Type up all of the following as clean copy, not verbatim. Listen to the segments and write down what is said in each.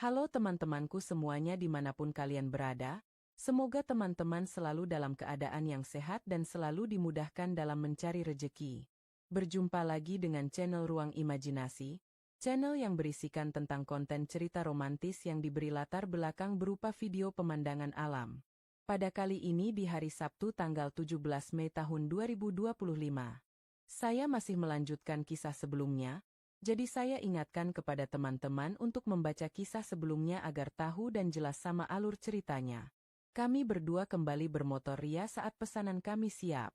Halo teman-temanku semuanya dimanapun kalian berada, semoga teman-teman selalu dalam keadaan yang sehat dan selalu dimudahkan dalam mencari rejeki. Berjumpa lagi dengan channel Ruang Imajinasi, channel yang berisikan tentang konten cerita romantis yang diberi latar belakang berupa video pemandangan alam. Pada kali ini di hari Sabtu tanggal 17 Mei tahun 2025. Saya masih melanjutkan kisah sebelumnya. Jadi saya ingatkan kepada teman-teman untuk membaca kisah sebelumnya agar tahu dan jelas sama alur ceritanya. Kami berdua kembali bermotor ria saat pesanan kami siap.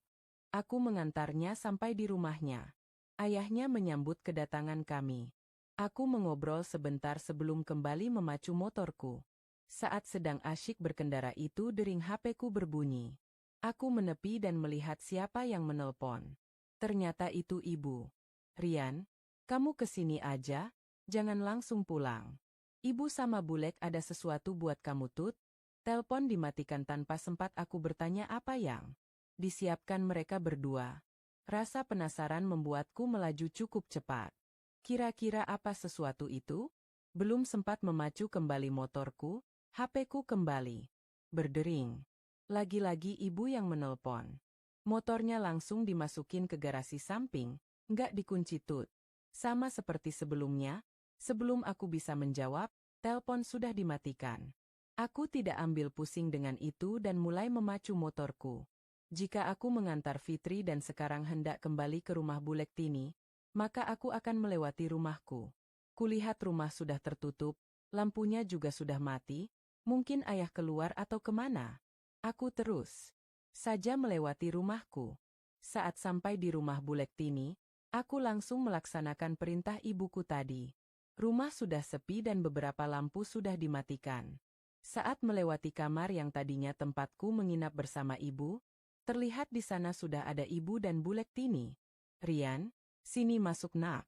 Aku mengantarnya sampai di rumahnya. Ayahnya menyambut kedatangan kami. Aku mengobrol sebentar sebelum kembali memacu motorku. Saat sedang asyik berkendara itu dering HP-ku berbunyi. Aku menepi dan melihat siapa yang menelpon. Ternyata itu ibu. Rian, kamu kesini aja, jangan langsung pulang. Ibu sama Bulek ada sesuatu buat kamu Tut. Telepon dimatikan tanpa sempat aku bertanya apa yang disiapkan mereka berdua. Rasa penasaran membuatku melaju cukup cepat. Kira-kira apa sesuatu itu? Belum sempat memacu kembali motorku, HP-ku kembali berdering. Lagi-lagi ibu yang menelpon. Motornya langsung dimasukin ke garasi samping, nggak dikunci Tut. Sama seperti sebelumnya, sebelum aku bisa menjawab, telepon sudah dimatikan. Aku tidak ambil pusing dengan itu dan mulai memacu motorku. Jika aku mengantar Fitri dan sekarang hendak kembali ke rumah Bulek Tini, maka aku akan melewati rumahku. Kulihat rumah sudah tertutup, lampunya juga sudah mati, mungkin ayah keluar atau kemana. Aku terus saja melewati rumahku. Saat sampai di rumah Bulek Tini, aku langsung melaksanakan perintah ibuku tadi. Rumah sudah sepi dan beberapa lampu sudah dimatikan. Saat melewati kamar yang tadinya tempatku menginap bersama ibu, terlihat di sana sudah ada ibu dan Bulek Tini. Rian, sini masuk nak.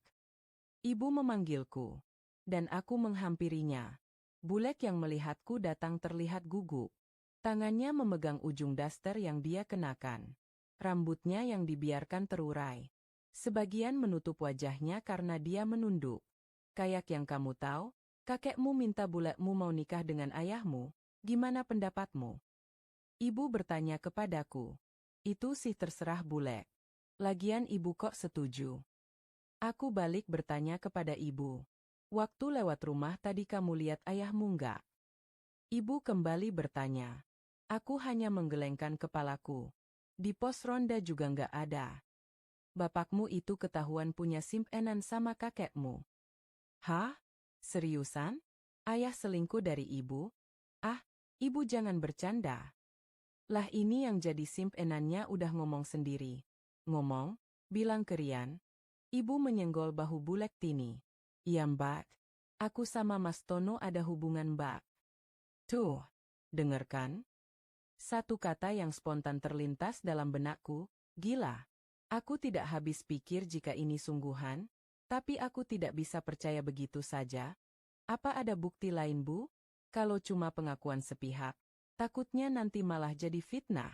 Ibu memanggilku. Dan aku menghampirinya. Bulek yang melihatku datang terlihat gugup. Tangannya memegang ujung daster yang dia kenakan. Rambutnya yang dibiarkan terurai. Sebagian menutup wajahnya karena dia menunduk. Kayak yang kamu tahu, kakekmu minta Bulekmu mau nikah dengan ayahmu, gimana pendapatmu? Ibu bertanya kepadaku. Itu sih terserah Bulek. Lagian ibu kok setuju? Aku balik bertanya kepada ibu. Waktu lewat rumah tadi kamu lihat ayahmu nggak? Ibu kembali bertanya. Aku hanya menggelengkan kepalaku. Di pos ronda juga nggak ada. Bapakmu itu ketahuan punya simpenan sama kakekmu. Hah? Seriusan? Ayah selingkuh dari ibu? Ah, ibu jangan bercanda. Lah ini yang jadi simpenannya udah ngomong sendiri. Ngomong? Bilang ke Rian. Ibu menyenggol bahu Bulek Tini. Iya mbak. Aku sama Mas Tono ada hubungan mbak. Tuh, denger kan? Satu kata yang spontan terlintas dalam benakku, gila. Aku tidak habis pikir jika ini sungguhan, tapi aku tidak bisa percaya begitu saja. Apa ada bukti lain, Bu? Kalau cuma pengakuan sepihak, takutnya nanti malah jadi fitnah.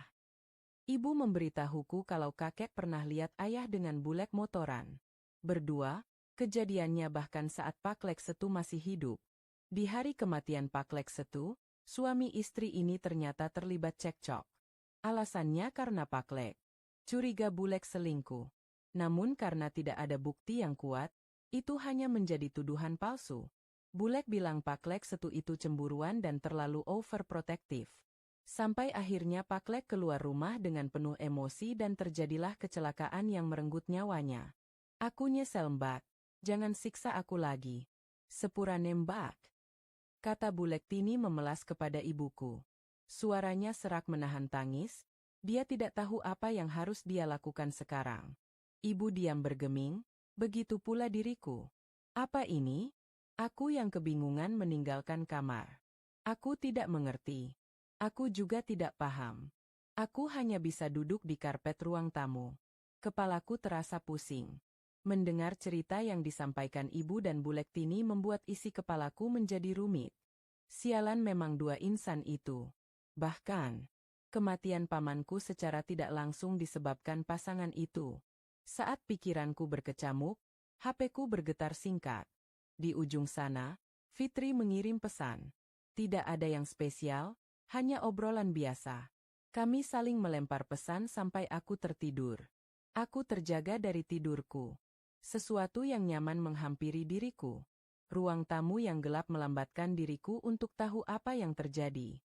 Ibu memberitahuku kalau kakek pernah lihat ayah dengan Bulek motoran. Berdua, kejadiannya bahkan saat Pak Lek Setu masih hidup. Di hari kematian Pak Lek Setu, suami istri ini ternyata terlibat cekcok. Alasannya karena Pak Lek curiga Bulek selingkuh. Namun karena tidak ada bukti yang kuat, itu hanya menjadi tuduhan palsu. Bulek bilang Pak Lek Setu itu cemburuan dan terlalu overprotektif. Sampai akhirnya Pak Lek keluar rumah dengan penuh emosi dan terjadilah kecelakaan yang merenggut nyawanya. Aku nyesel mbak, jangan siksa aku lagi. Sepurane mbak. Kata Bulek Tini memelas kepada ibuku. Suaranya serak menahan tangis, dia tidak tahu apa yang harus dia lakukan sekarang. Ibu diam bergeming, begitu pula diriku. Apa ini? Aku yang kebingungan meninggalkan kamar. Aku tidak mengerti. Aku juga tidak paham. Aku hanya bisa duduk di karpet ruang tamu. Kepalaku terasa pusing. Mendengar cerita yang disampaikan ibu dan Bulek Tini membuat isi kepalaku menjadi rumit. Sialan memang dua insan itu. Bahkan, kematian pamanku secara tidak langsung disebabkan pasangan itu. Saat pikiranku berkecamuk, HP-ku bergetar singkat. Di ujung sana, Fitri mengirim pesan. Tidak ada yang spesial, hanya obrolan biasa. Kami saling melempar pesan sampai aku tertidur. Aku terjaga dari tidurku. Sesuatu yang nyaman menghampiri diriku. Ruang tamu yang gelap melambatkan diriku untuk tahu apa yang terjadi.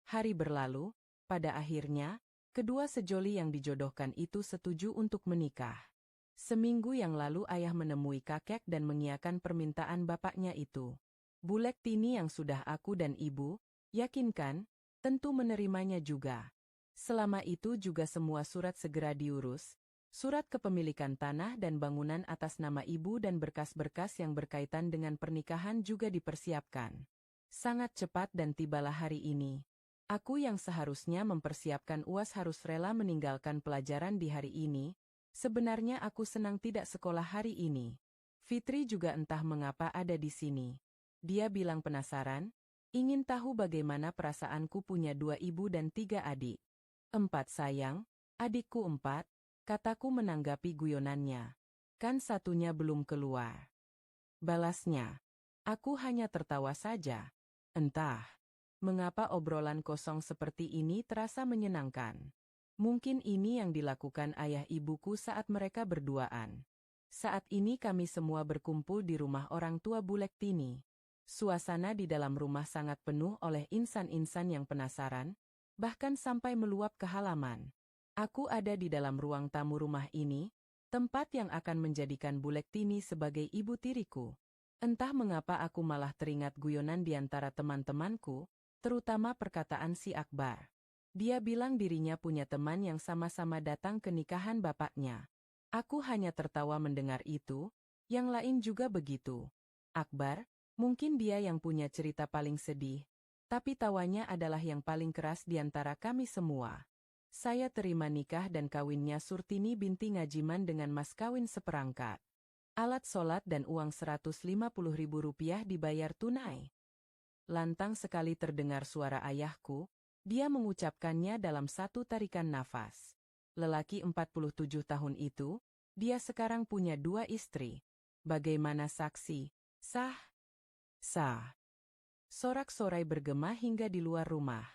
Hari berlalu, pada akhirnya, kedua sejoli yang dijodohkan itu setuju untuk menikah. Seminggu yang lalu ayah menemui kakek dan mengiyakan permintaan bapaknya itu. Bulek Tini yang sudah aku dan ibu yakinkan, tentu menerimanya juga. Selama itu juga semua surat segera diurus, surat kepemilikan tanah dan bangunan atas nama ibu dan berkas-berkas yang berkaitan dengan pernikahan juga dipersiapkan. Sangat cepat dan tibalah hari ini. Aku yang seharusnya mempersiapkan UAS harus rela meninggalkan pelajaran di hari ini. Sebenarnya aku senang tidak sekolah hari ini. Fitri juga entah mengapa ada di sini. Dia bilang penasaran, ingin tahu bagaimana perasaanku punya 2 ibu dan 3 adik. 4 sayang, adikku 4, kataku menanggapi guyonannya. Kan satunya belum keluar. Balasnya, aku hanya tertawa saja. Entah, mengapa obrolan kosong seperti ini terasa menyenangkan. Mungkin ini yang dilakukan ayah ibuku saat mereka berduaan. Saat ini kami semua berkumpul di rumah orang tua Bulek Tini. Suasana di dalam rumah sangat penuh oleh insan-insan yang penasaran, bahkan sampai meluap ke halaman. Aku ada di dalam ruang tamu rumah ini, tempat yang akan menjadikan Bulek Tini sebagai ibu tiriku. Entah mengapa aku malah teringat guyonan di antara teman-temanku, terutama perkataan si Akbar. Dia bilang dirinya punya teman yang sama-sama datang ke nikahan bapaknya. Aku hanya tertawa mendengar itu, yang lain juga begitu. Akbar, mungkin dia yang punya cerita paling sedih, tapi tawanya adalah yang paling keras di antara kami semua. Saya terima nikah dan kawinnya Surtini binti Ngajiman dengan mas kawin seperangkat alat sholat dan uang Rp150.000 dibayar tunai. Lantang sekali terdengar suara ayahku. Dia mengucapkannya dalam satu tarikan nafas. Lelaki 47 tahun itu, dia sekarang punya 2 istri. Bagaimana saksi? Sah? Sah. Sorak-sorai bergema hingga di luar rumah.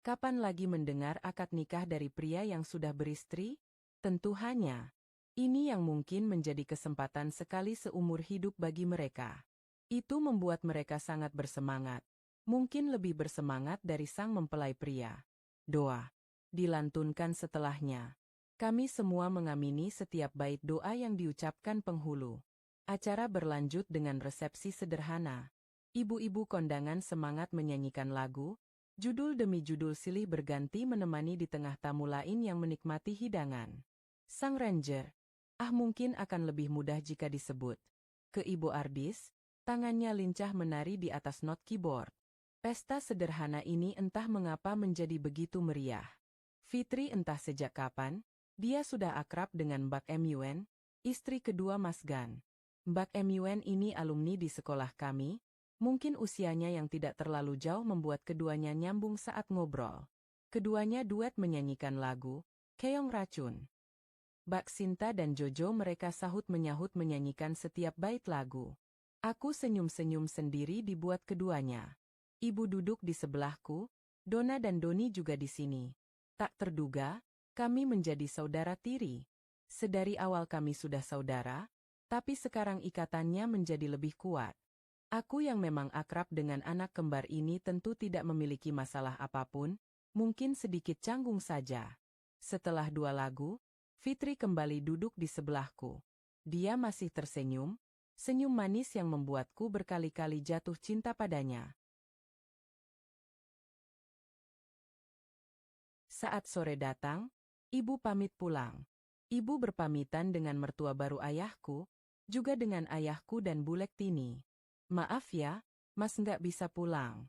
Kapan lagi mendengar akad nikah dari pria yang sudah beristri? Tentu hanya. Ini yang mungkin menjadi kesempatan sekali seumur hidup bagi mereka. Itu membuat mereka sangat bersemangat. Mungkin lebih bersemangat dari sang mempelai pria. Doa dilantunkan setelahnya. Kami semua mengamini setiap bait doa yang diucapkan penghulu. Acara berlanjut dengan resepsi sederhana. Ibu-ibu kondangan semangat menyanyikan lagu, judul demi judul silih berganti menemani di tengah tamu lain yang menikmati hidangan. Sang ranger, mungkin akan lebih mudah jika disebut. Ke Ibu Ardis, tangannya lincah menari di atas not keyboard. Pesta sederhana ini entah mengapa menjadi begitu meriah. Fitri entah sejak kapan, dia sudah akrab dengan Mbak Mun, istri kedua Mas Gan. Mbak Mun ini alumni di sekolah kami, mungkin usianya yang tidak terlalu jauh membuat keduanya nyambung saat ngobrol. Keduanya duet menyanyikan lagu, Keong Racun. Mbak Sinta dan Jojo mereka sahut menyahut menyanyikan setiap bait lagu. Aku senyum-senyum sendiri dibuat keduanya. Ibu duduk di sebelahku, Dona dan Doni juga di sini. Tak terduga, kami menjadi saudara tiri. Sedari awal kami sudah saudara, tapi sekarang ikatannya menjadi lebih kuat. Aku yang memang akrab dengan anak kembar ini tentu tidak memiliki masalah apapun, mungkin sedikit canggung saja. Setelah 2 lagu, Fitri kembali duduk di sebelahku. Dia masih tersenyum, senyum manis yang membuatku berkali-kali jatuh cinta padanya. Saat sore datang, ibu pamit pulang. Ibu berpamitan dengan mertua baru ayahku, juga dengan ayahku dan Bulek Tini. Maaf ya, Mas nggak bisa pulang.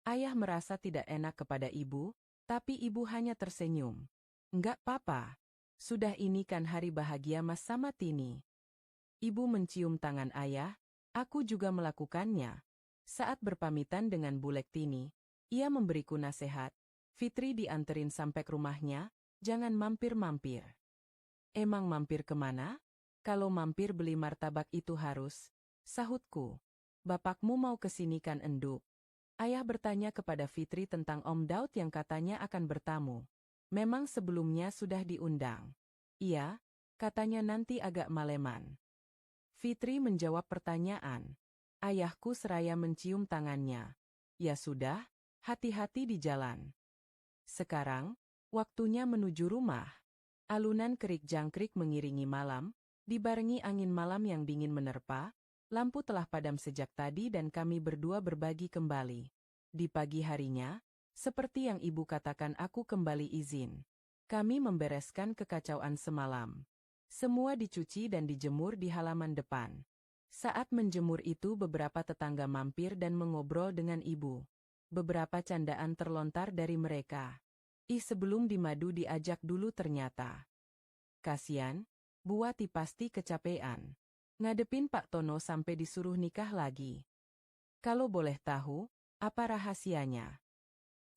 Ayah merasa tidak enak kepada ibu, tapi ibu hanya tersenyum. Nggak apa-apa. Sudah ini kan hari bahagia Mas sama Tini. Ibu mencium tangan ayah, aku juga melakukannya. Saat berpamitan dengan Bulek Tini, ia memberiku nasihat. Fitri dianterin sampai ke rumahnya, jangan mampir-mampir. Emang mampir kemana? Kalau mampir beli martabak itu harus, sahutku. Bapakmu mau kesini kan enduk? Ayah bertanya kepada Fitri tentang Om Daud yang katanya akan bertamu. Memang sebelumnya sudah diundang. Iya, katanya nanti agak maleman. Fitri menjawab pertanyaan. Ayahku seraya mencium tangannya. Ya sudah, Hati-hati di jalan. Sekarang, waktunya menuju rumah. Alunan kerik-jangkrik mengiringi malam, dibarengi angin malam yang dingin menerpa, lampu telah padam sejak tadi dan kami berdua berbagi kembali. Di pagi harinya, seperti yang ibu katakan aku kembali izin. Kami membereskan kekacauan semalam. Semua dicuci dan dijemur di halaman depan. Saat menjemur itu beberapa tetangga mampir dan mengobrol dengan ibu. Beberapa candaan terlontar dari mereka. Sebelum di madu diajak dulu ternyata. Kasian, Bu Wati pasti kecapean. Ngadepin Pak Tono sampai disuruh nikah lagi. Kalau boleh tahu, apa rahasianya?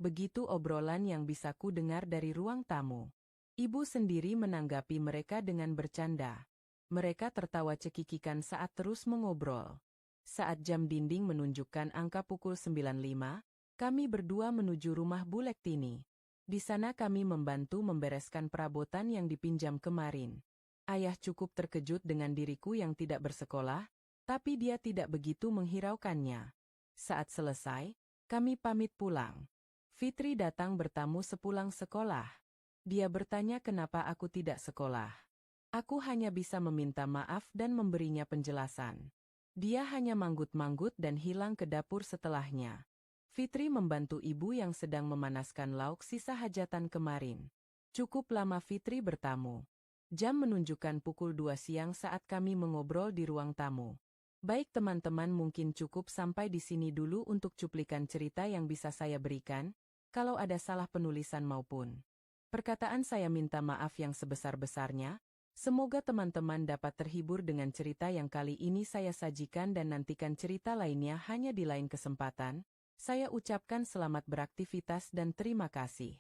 Begitu obrolan yang bisa ku dengar dari ruang tamu. Ibu sendiri menanggapi mereka dengan bercanda. Mereka tertawa cekikikan saat terus mengobrol. Saat jam dinding menunjukkan angka pukul 9.05, kami berdua menuju rumah Bu Lektini. Di sana kami membantu membereskan perabotan yang dipinjam kemarin. Ayah cukup terkejut dengan diriku yang tidak bersekolah, tapi dia tidak begitu menghiraukannya. Saat selesai, kami pamit pulang. Fitri datang bertamu sepulang sekolah. Dia bertanya kenapa aku tidak sekolah. Aku hanya bisa meminta maaf dan memberinya penjelasan. Dia hanya manggut-manggut dan hilang ke dapur setelahnya. Fitri membantu ibu yang sedang memanaskan lauk sisa hajatan kemarin. Cukup lama Fitri bertamu. Jam menunjukkan pukul 2 siang saat kami mengobrol di ruang tamu. Baik teman-teman, mungkin cukup sampai di sini dulu untuk cuplikan cerita yang bisa saya berikan. Kalau ada salah penulisan maupun perkataan, saya minta maaf yang sebesar-besarnya. Semoga teman-teman dapat terhibur dengan cerita yang kali ini saya sajikan dan nantikan cerita lainnya hanya di lain kesempatan. Saya ucapkan selamat beraktivitas dan terima kasih.